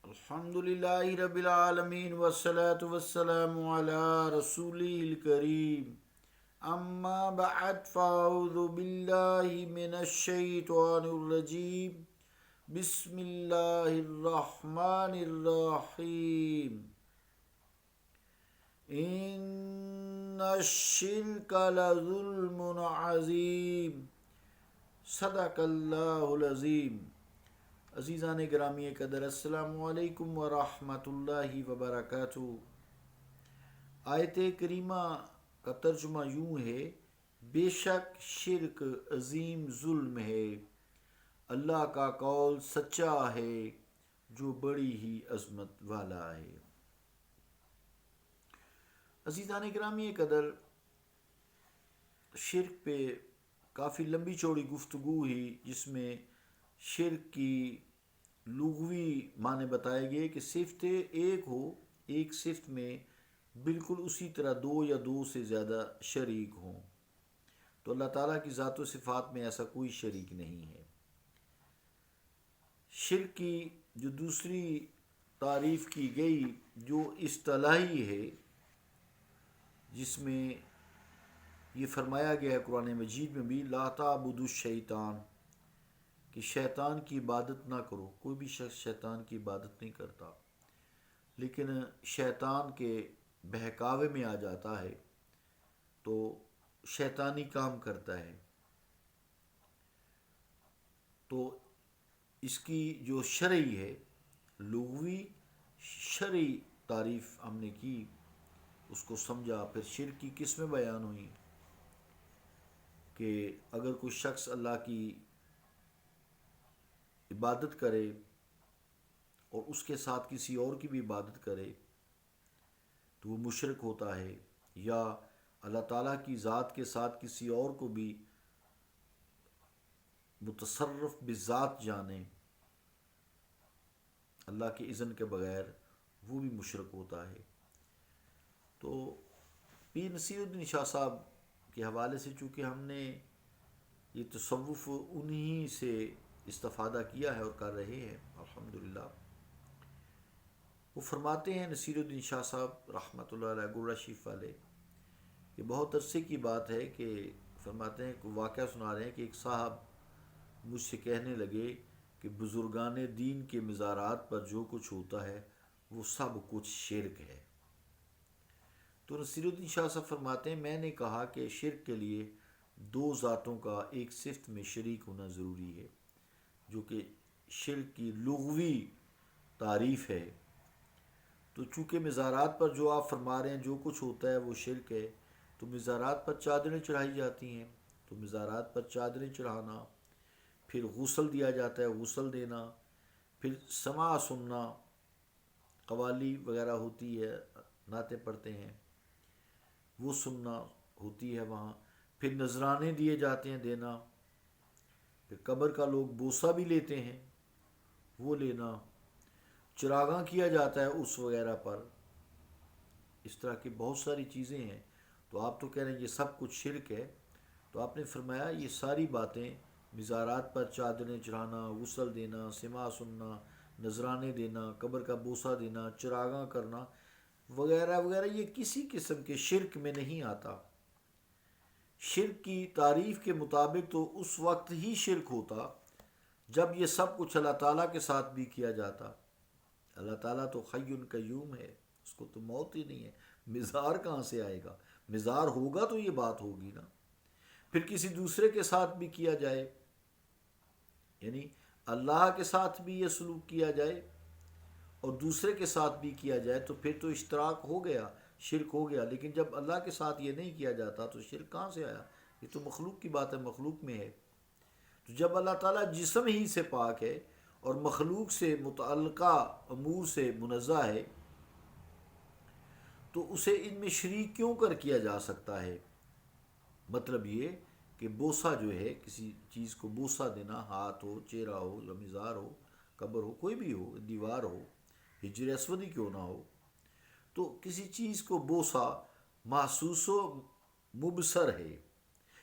الحمدللہ رب العالمین والصلاة والسلام علی رسولہ الکریم اما بعد فاعوذ باللہ من الشیطان الرجیم بسم اللہ الرحمن الرحیم ان الشرک لظلم عظیم صدق اللہ العظیم۔ عزیزان گرامی قدر، السلام علیکم ورحمۃ اللہ وبرکاتہ۔ آیت کریمہ کا ترجمہ یوں ہے: بے شک شرک عظیم ظلم ہے، اللہ کا قول سچا ہے جو بڑی ہی عظمت والا ہے۔ عزیزان گرامی قدر، شرک پہ کافی لمبی چوڑی گفتگو ہوئی، جس میں شرک کی لغوی معنی بتائے گئے کہ صفت ایک ہو، ایک صفت میں بالکل اسی طرح دو یا دو سے زیادہ شریک ہوں، تو اللہ تعالیٰ کی ذات و صفات میں ایسا کوئی شریک نہیں ہے۔ شرک کی جو دوسری تعریف کی گئی، جو اصطلاحی ہے، جس میں یہ فرمایا گیا ہے قرآن مجید میں بھی، لا تعبدوا الشیطان، کہ شیطان کی عبادت نہ کرو۔ کوئی بھی شخص شیطان کی عبادت نہیں کرتا، لیکن شیطان کے بہکاوے میں آ جاتا ہے تو شیطانی کام کرتا ہے۔ تو اس کی جو شرعی ہے، لغوی شرعی تعریف ہم نے کی، اس کو سمجھا۔ پھر شرک کی قسمیں بیان ہوئیں کہ اگر کوئی شخص اللہ کی عبادت کرے اور اس کے ساتھ کسی اور کی بھی عبادت کرے تو وہ مشرک ہوتا ہے، یا اللہ تعالیٰ کی ذات کے ساتھ کسی اور کو بھی متصرف بذات جانے اللہ کے اذن کے بغیر، وہ بھی مشرک ہوتا ہے۔ تو پیر نصیر الدین شاہ صاحب کے حوالے سے چونکہ ہم نے یہ تصوف انہی سے استفادہ کیا ہے اور کر رہے ہیں الحمدللہ، وہ فرماتے ہیں نصیر الدین شاہ صاحب رحمۃ اللہ علیہ گرہ شریف والے، یہ بہت عرصے کی بات ہے کہ فرماتے ہیں کہ واقعہ سنا رہے ہیں کہ ایک صاحب مجھ سے کہنے لگے کہ بزرگان دین کے مزارات پر جو کچھ ہوتا ہے وہ سب کچھ شرک ہے۔ تو نصیر الدین شاہ صاحب فرماتے ہیں، میں نے کہا کہ شرک کے لیے دو ذاتوں کا ایک صفت میں شریک ہونا ضروری ہے، جو کہ شرک کی لغوی تعریف ہے۔ تو چونکہ مزارات پر جو آپ فرما رہے ہیں جو کچھ ہوتا ہے وہ شرک ہے، تو مزارات پر چادریں چڑھائی جاتی ہیں، تو مزارات پر چادریں چڑھانا، پھر غسل دیا جاتا ہے، غسل دینا، پھر سماع سننا، قوالی وغیرہ ہوتی ہے، نعتیں پڑھتے ہیں، وہ سننا ہوتی ہے وہاں، پھر نذرانے دیے جاتے ہیں، دینا، پھر قبر کا لوگ بوسہ بھی لیتے ہیں، وہ لینا، چراغاں کیا جاتا ہے اس وغیرہ پر، اس طرح کی بہت ساری چیزیں ہیں۔ تو آپ تو کہہ رہے ہیں یہ سب کچھ شرک ہے، تو آپ نے فرمایا یہ ساری باتیں، مزارات پر چادریں چڑھانا، غسل دینا، سماع سننا، نذرانے دینا، قبر کا بوسہ دینا، چراغاں کرنا وغیرہ وغیرہ، یہ کسی قسم کے شرک میں نہیں آتا۔ شرک کی تعریف کے مطابق تو اس وقت ہی شرک ہوتا جب یہ سب کچھ اللہ تعالیٰ کے ساتھ بھی کیا جاتا۔ اللہ تعالیٰ تو حی قیوم ہے، اس کو تو موت ہی نہیں ہے، مزار کہاں سے آئے گا؟ مزار ہوگا تو یہ بات ہوگی نا۔ پھر کسی دوسرے کے ساتھ بھی کیا جائے، یعنی اللہ کے ساتھ بھی یہ سلوک کیا جائے اور دوسرے کے ساتھ بھی کیا جائے، تو پھر تو اشتراک ہو گیا، شرک ہو گیا۔ لیکن جب اللہ کے ساتھ یہ نہیں کیا جاتا تو شرک کہاں سے آیا؟ یہ تو مخلوق کی بات ہے، مخلوق میں ہے۔ تو جب اللہ تعالیٰ جسم ہی سے پاک ہے اور مخلوق سے متعلقہ امور سے منزہ ہے، تو اسے ان میں شریک کیوں کر کیا جا سکتا ہے؟ مطلب یہ کہ بوسہ جو ہے، کسی چیز کو بوسہ دینا، ہاتھ ہو، چہرہ ہو، یا مزار ہو، قبر ہو، کوئی بھی ہو، دیوار ہو، حجر اسود ہی کیوں نہ ہو، تو کسی چیز کو بوسہ محسوس و مبصر ہے،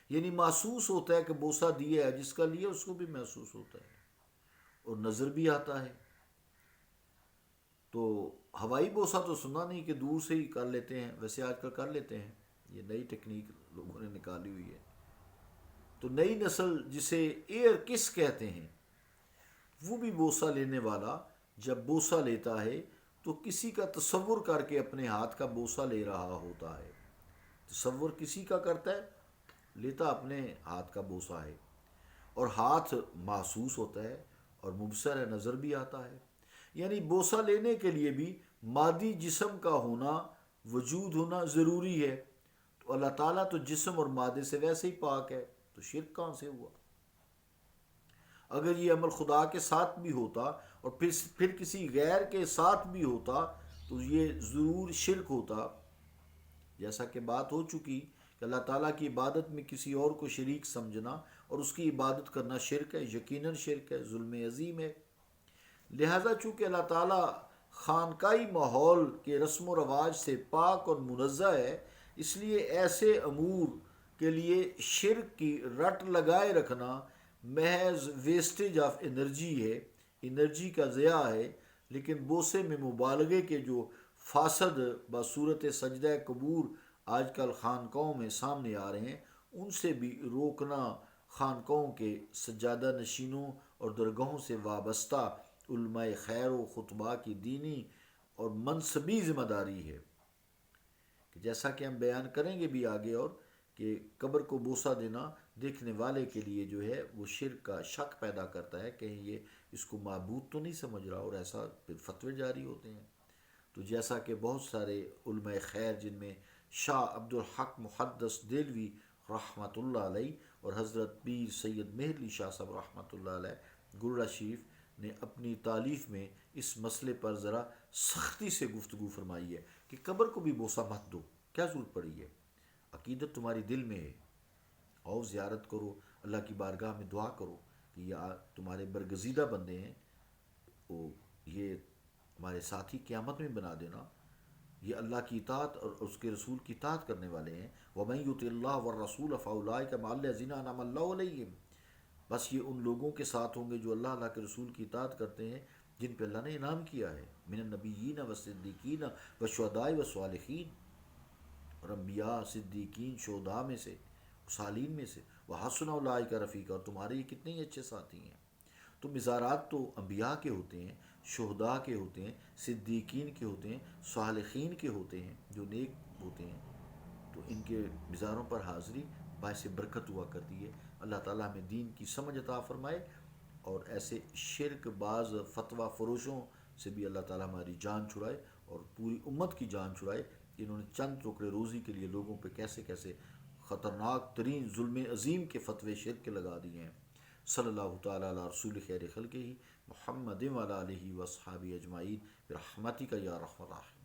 یعنی محسوس ہوتا ہے کہ بوسہ دیا ہے، جس کا لیا اس کو بھی محسوس ہوتا ہے اور نظر بھی آتا ہے۔ تو ہوائی بوسہ تو سنا نہیں کہ دور سے ہی کر لیتے ہیں، ویسے آج کل کر لیتے ہیں، یہ نئی ٹیکنیک لوگوں نے نکالی ہوئی ہے۔ تو نئی نسل جسے ایئر کس کہتے ہیں، وہ بھی بوسہ لینے والا جب بوسہ لیتا ہے تو کسی کا تصور کر کے اپنے ہاتھ کا بوسہ لے رہا ہوتا ہے۔ تصور کسی کا کرتا ہے، لیتا اپنے ہاتھ کا بوسہ ہے، اور ہاتھ محسوس ہوتا ہے اور مبصر ہے، نظر بھی آتا ہے۔ یعنی بوسہ لینے کے لیے بھی مادی جسم کا ہونا، وجود ہونا ضروری ہے۔ تو اللہ تعالیٰ تو جسم اور مادے سے ویسے ہی پاک ہے، تو شرک کہاں سے ہوا؟ اگر یہ عمل خدا کے ساتھ بھی ہوتا اور پھر کسی غیر کے ساتھ بھی ہوتا تو یہ ضرور شرک ہوتا، جیسا کہ بات ہو چکی کہ اللہ تعالیٰ کی عبادت میں کسی اور کو شریک سمجھنا اور اس کی عبادت کرنا شرک ہے، یقیناً شرک ہے، ظلم عظیم ہے۔ لہذا چونکہ اللہ تعالیٰ خانقاہی ماحول کے رسم و رواج سے پاک اور منزہ ہے، اس لیے ایسے امور کے لیے شرک کی رٹ لگائے رکھنا محض ویسٹیج آف انرجی ہے، انرجی کا ضیاع ہے۔ لیکن بوسے میں مبالغے کے جو فاسد بصورت سجدہ قبور آج کل خانقاہوں میں سامنے آ رہے ہیں، ان سے بھی روکنا خانقاہوں کے سجادہ نشینوں اور درگاہوں سے وابستہ علماء خیر و خطباء کی دینی اور منصبی ذمہ داری ہے۔ کہ جیسا کہ ہم بیان کریں گے بھی آگے، اور کہ قبر کو بوسہ دینا دیکھنے والے کے لیے جو ہے وہ شرک کا شک پیدا کرتا ہے، کہیں یہ اس کو معبود تو نہیں سمجھ رہا، اور ایسا پھر فتوے جاری ہوتے ہیں۔ تو جیسا کہ بہت سارے علماء خیر جن میں شاہ عبد الحق محدث دہلوی رحمۃ اللہ علیہ اور حضرت پیر سید مہر شاہ صاحب رحمۃ اللہ علیہ گرڑا شریف نے اپنی تالیف میں اس مسئلے پر ذرا سختی سے گفتگو فرمائی ہے کہ قبر کو بھی بوسہ مت دو، کیا ضرورت پڑی ہے؟ عقیدت تمہاری دل میں ہے، آؤ زیارت کرو، اللہ کی بارگاہ میں دعا کرو کہ یہ تمہارے برگزیدہ بندے ہیں، وہ یہ ہمارے ساتھی قیامت میں بنا دینا، یہ اللہ کی اطاعت اور اس کے رسول کی اطاعت کرنے والے ہیں۔ وَمَن يُطِعِ اللَّهَ وَالرَّسُولَ فَأُولَٰئِكَ مَعَ الَّذِينَ أَنْعَمَ اللَّهُ عَلَيْهِمْ، بس یہ ان لوگوں کے ساتھ ہوں گے جو اللہ کے رسول کی اطاعت کرتے ہیں، جن پہ اللہ نے انعام کیا ہے، من النبیین والصدیقین والشہداء والصالحین، اور انبیاء، صدیقین، شہداء میں سے، صالحین میں سے، وحسن اولئک رفیقا، اور تمہارے یہ کتنے ہی اچھے ساتھی ہیں۔ تو مزارات تو انبیاء کے ہوتے ہیں، شہداء کے ہوتے ہیں، صدیقین کے ہوتے ہیں، صالحین کے ہوتے ہیں جو نیک ہوتے ہیں، تو ان کے مزاروں پر حاضری باعث برکت ہوا کرتی ہے۔ اللہ تعالیٰ ہمیں دین کی سمجھ عطا فرمائے، اور ایسے شرک باز فتویٰ فروشوں سے بھی اللہ تعالیٰ ہماری جان چھڑائے اور پوری امت کی جان چھڑائے، کہ انہوں نے چند ٹکڑے روزی کے لیے لوگوں پہ کیسے کیسے خطرناک ترین ظلم عظیم کے فتوے شرک کے لگا دیے ہیں۔ صلی اللہ تعالیٰ علی رسول خیر خلقہ محمد وعلی آلہ واصحابہ اجمعین برحمتک یا ارحم الراحمین۔